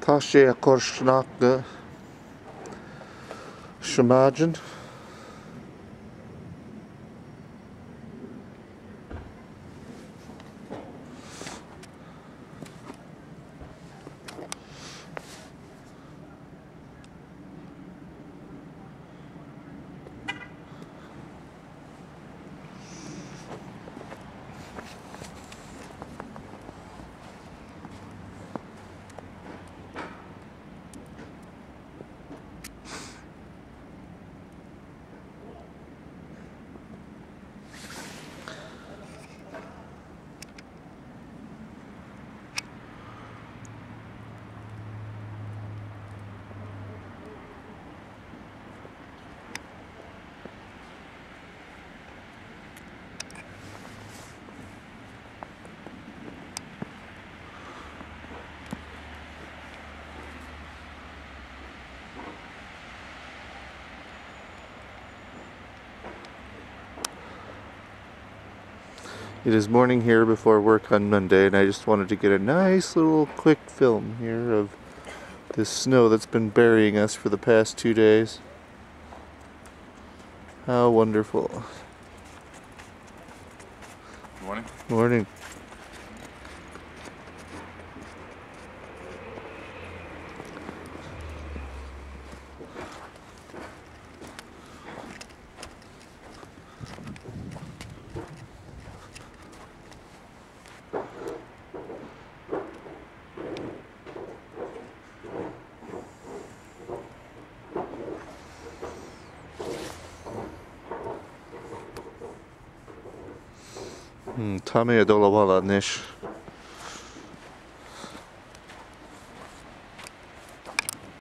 Taşıya korşnaklı şımacın. It is morning here before work on Monday, and I just wanted to get a nice little quick film here of this snow that's been burying us for the past 2 days. How wonderful. Morning. Morning. Tamia Dolawala Nish.